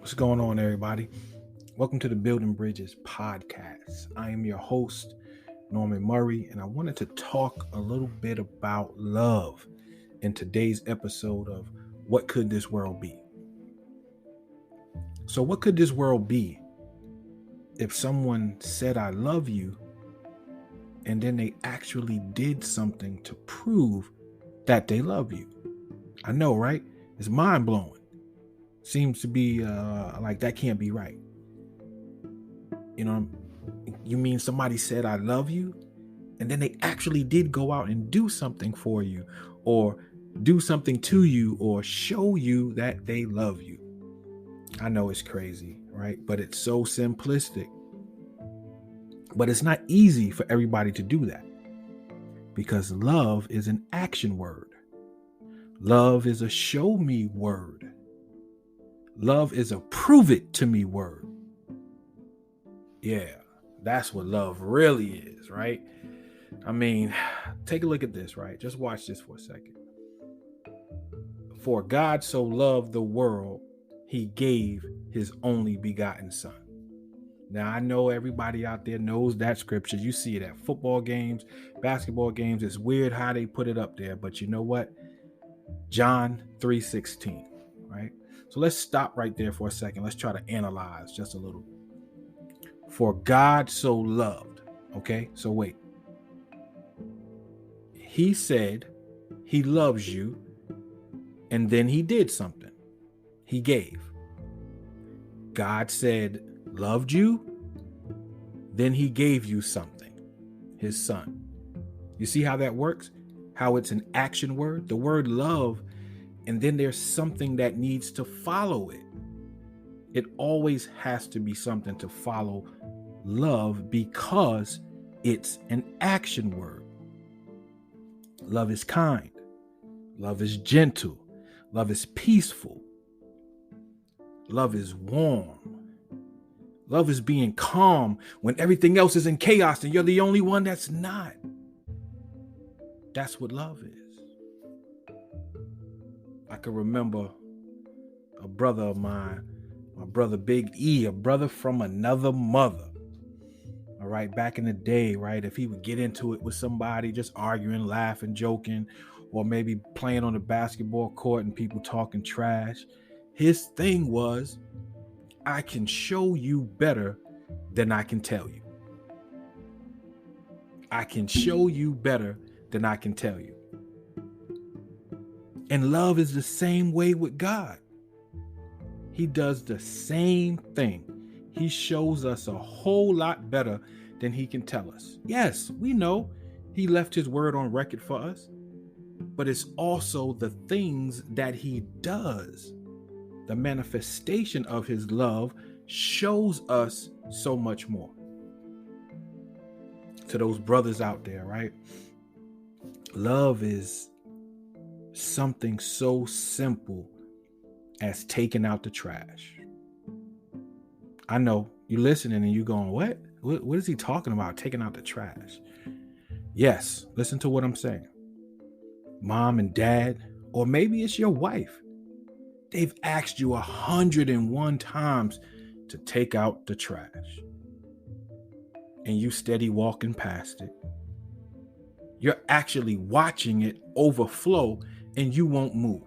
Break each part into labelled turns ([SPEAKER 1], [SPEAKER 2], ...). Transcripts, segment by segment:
[SPEAKER 1] What's going on, everybody? Welcome to the Building Bridges podcast. I am your host, Norman Murray, and I wanted to talk a little bit about love in today's episode of What Could This World Be? So, what could this world be if someone said, I love you, and then they actually did something to prove that they love you? I know, right? It's mind blowing. Seems to be like that can't be right. You know, you mean somebody said, I love you, and then they actually did go out and do something for you, or do something to you, or show you that they love you. I know it's crazy, right? But it's so simplistic. But it's not easy for everybody to do that, because love is an action word. Love is a show me word. Love is a prove it to me word. Yeah, that's what love really is, right? I mean, take a look at this, right? Just watch this for a second. For God so loved the world, he gave his only begotten son. Now, I know everybody out there knows that scripture. You see it at football games, basketball games. It's weird how they put it up there, but you know what? John 3:16, right? So let's stop right there for a second. Let's try to analyze just a little. For God so loved, okay? So wait. He said he loves you, and then he did something. He gave. God said, loved you, then he gave you something, his son. You see how that works? How it's an action word? The word love, and then there's something that needs to follow it. It always has to be something to follow love because it's an action word. Love is kind. Love is gentle. Love is peaceful. Love is warm. Love is being calm when everything else is in chaos and you're the only one that's not. That's what love is. I can remember a brother of mine, my brother Big E, a brother from another mother. All right, back in the day, right? If he would get into it with somebody, just arguing, laughing, joking, or maybe playing on the basketball court and people talking trash, his thing was, I can show you better than I can tell you. I can show you better than I can tell you. And love is the same way with God. He does the same thing. He shows us a whole lot better than he can tell us. Yes, we know he left his word on record for us, but it's also the things that he does. The manifestation of his love shows us so much more. To those brothers out there, right? Love is something so simple as taking out the trash. I know you're listening and you're going, what? What is he talking about? Taking out the trash? Yes, listen to what I'm saying. Mom and dad, or maybe it's your wife. They've asked you 101 times to take out the trash. And you steady walking past it. You're actually watching it overflow and you won't move.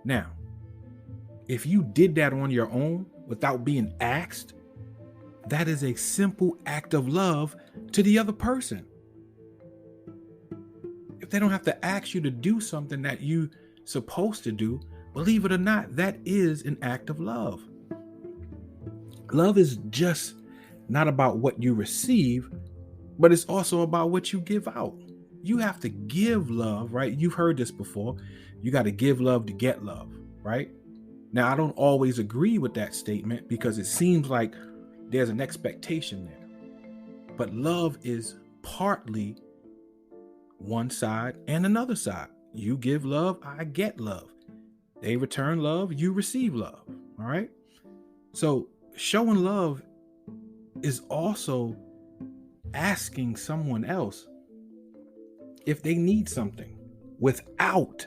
[SPEAKER 1] Now, if you did that on your own without being asked, that is a simple act of love to the other person. If they don't have to ask you to do something that you're supposed to do, believe it or not, that is an act of love. Love is just not about what you receive, but it's also about what you give out. You have to give love, right? You've heard this before. You got to give love to get love, right? Now, I don't always agree with that statement because it seems like there's an expectation there. But love is partly one side and another side. You give love, I get love. They return love, you receive love. All right? So showing love is also asking someone else if they need something without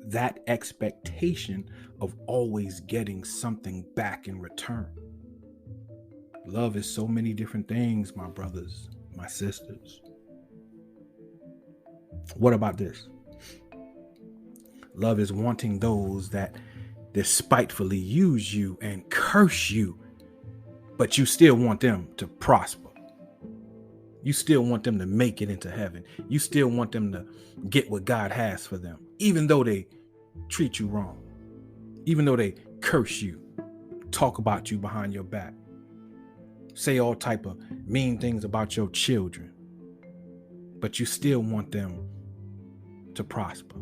[SPEAKER 1] that expectation of always getting something back in return. Love is so many different things, my brothers, my sisters. What about this? Love is wanting those that despitefully use you and curse you, but you still want them to prosper. You still want them to make it into heaven. You still want them to get what God has for them, even though they treat you wrong, even though they curse you, talk about you behind your back, say all type of mean things about your children, but you still want them to prosper,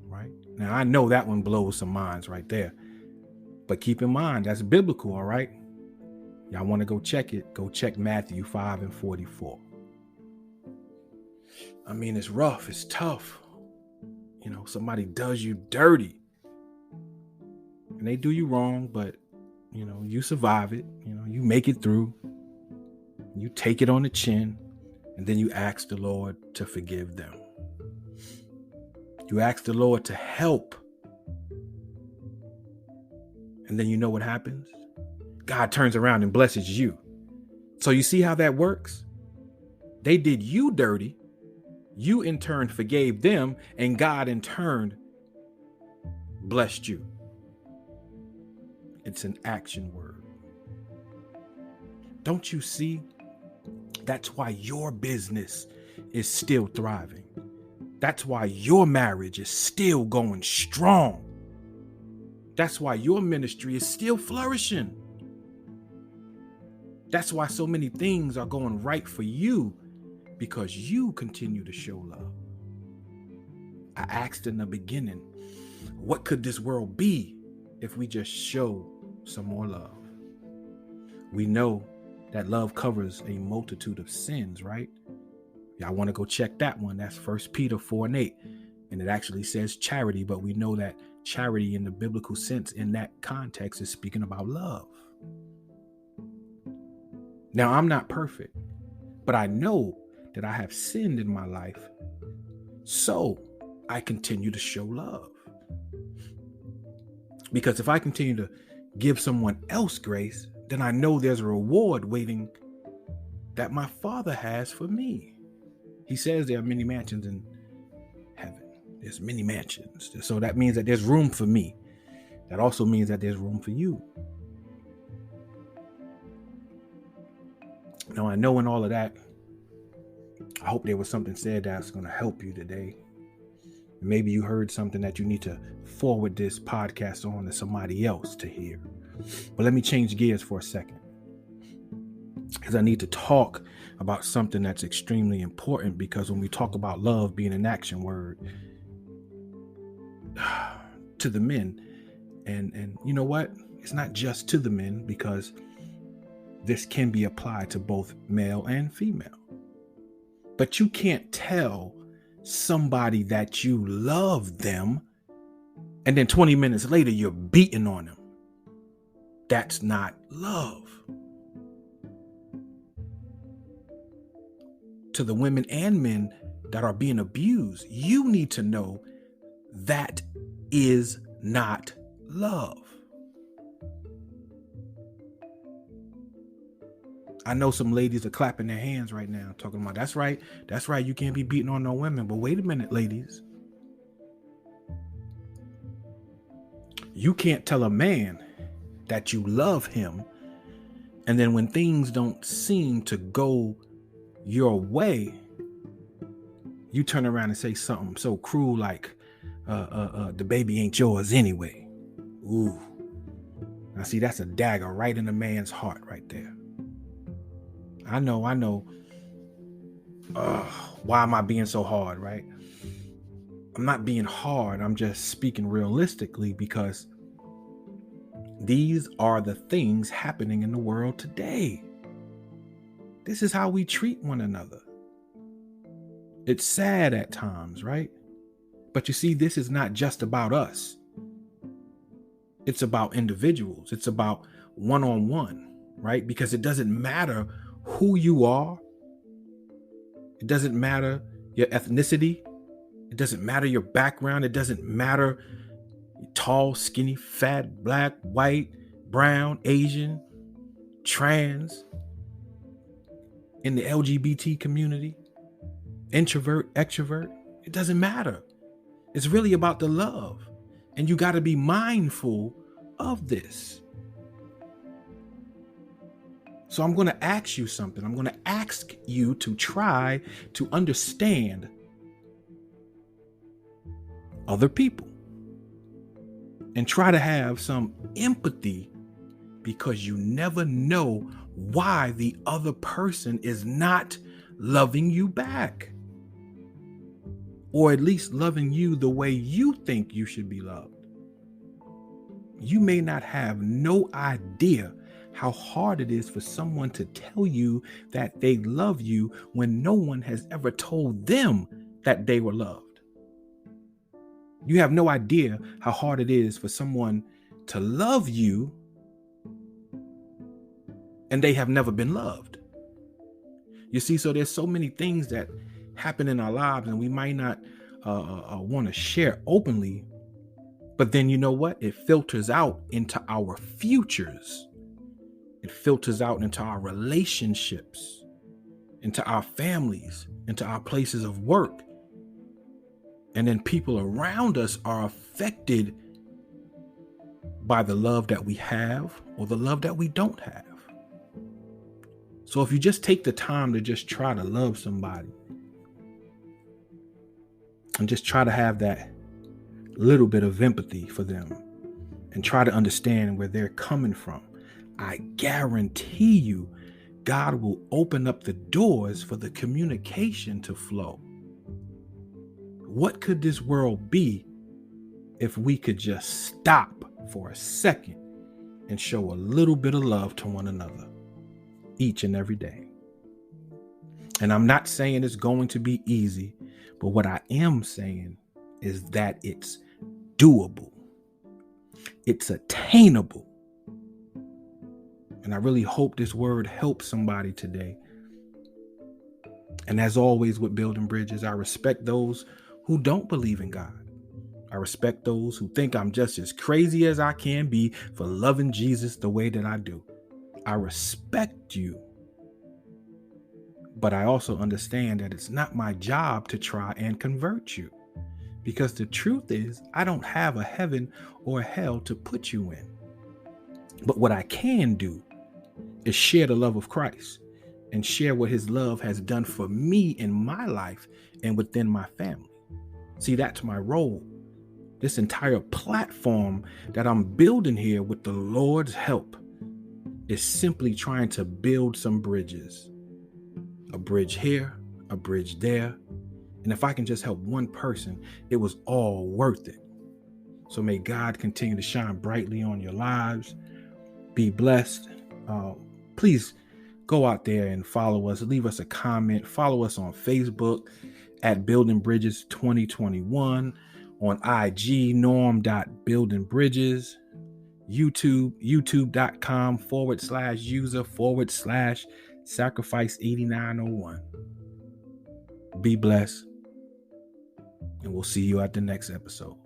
[SPEAKER 1] right? Now, I know that one blows some minds right there, but keep in mind, that's biblical, all right? Y'all want to go check it, go check Matthew 5:44. I mean, it's rough, it's tough. You know, somebody does you dirty and they do you wrong, but you know, you survive it, you know, you make it through, you take it on the chin, and then you ask the Lord to forgive them. You ask the Lord to help. And then you know what happens? God turns around and blesses you. So you see how that works? They did you dirty. You in turn forgave them, and God in turn blessed you. It's an action word. Don't you see? That's why your business is still thriving. That's why your marriage is still going strong. That's why your ministry is still flourishing. That's why so many things are going right for you, because you continue to show love. I asked in the beginning, what could this world be if we just show some more love? We know that love covers a multitude of sins, right? Y'all want to go check that one. That's 1 Peter 4:8. And it actually says charity, but we know that charity in the biblical sense in that context is speaking about love. Now, I'm not perfect, but I know that I have sinned in my life, so I continue to show love. Because if I continue to give someone else grace, then I know there's a reward waiting that my Father has for me. He says there are many mansions in heaven. There's many mansions. So that means that there's room for me. That also means that there's room for you. Now, I know in all of that, I hope there was something said that's going to help you today. Maybe you heard something that you need to forward this podcast on to somebody else to hear. But let me change gears for a second, because I need to talk about something that's extremely important, because when we talk about love being an action word to the men, and you know what? It's not just to the men, because this can be applied to both male and female. But you can't tell somebody that you love them and then 20 minutes later you're beating on them. That's not love. To the women and men that are being abused, you need to know that is not love. I know some ladies are clapping their hands right now, talking about, that's right, you can't be beating on no women. But wait a minute, ladies. You can't tell a man that you love him, and then when things don't seem to go your way, you turn around and say something so cruel like, the baby ain't yours anyway. Ooh. Now see, that's a dagger right in a man's heart right there. I know. Why am I being so hard, right? I'm not being hard. I'm just speaking realistically, because these are the things happening in the world today. This is how we treat one another. It's sad at times, right? But you see, this is not just about us. It's about individuals. It's about one-on-one, right? Because it doesn't matter who you are. It doesn't matter your ethnicity. It doesn't matter your background. It doesn't matter Tall, skinny, fat, black, white, brown, Asian, trans, in the LGBT community, introvert, extrovert. It doesn't matter. It's really about the love. And you got to be mindful of this. So I'm going to ask you something. I'm going to ask you to try to understand other people and try to have some empathy, because you never know why the other person is not loving you back, or at least loving you the way you think you should be loved. You may not have no idea how hard it is for someone to tell you that they love you when no one has ever told them that they were loved. You have no idea how hard it is for someone to love you and they have never been loved. You see, so there's so many things that happen in our lives and we might not want to share openly, but then you know what? It filters out into our futures. It filters out into our relationships, into our families, into our places of work. And then people around us are affected by the love that we have or the love that we don't have. So if you just take the time to just try to love somebody and just try to have that little bit of empathy for them and try to understand where they're coming from, I guarantee you, God will open up the doors for the communication to flow. What could this world be if we could just stop for a second and show a little bit of love to one another each and every day? And I'm not saying it's going to be easy, but what I am saying is that it's doable. It's attainable. And I really hope this word helps somebody today. And as always with Building Bridges, I respect those who don't believe in God. I respect those who think I'm just as crazy as I can be for loving Jesus the way that I do. I respect you. But I also understand that it's not my job to try and convert you. Because the truth is, I don't have a heaven or a hell to put you in. But what I can do is share the love of Christ and share what his love has done for me in my life and within my family. See, that's my role. This entire platform that I'm building here with the Lord's help is simply trying to build some bridges. A bridge here, a bridge there. And if I can just help one person, it was all worth it. So may God continue to shine brightly on your lives. Be blessed. Please go out there and follow us. Leave us a comment. Follow us on Facebook at Building Bridges 2021. On IG, norm.buildingbridges. YouTube, youtube.com/user/sacrifice8901. Be blessed. And we'll see you at the next episode.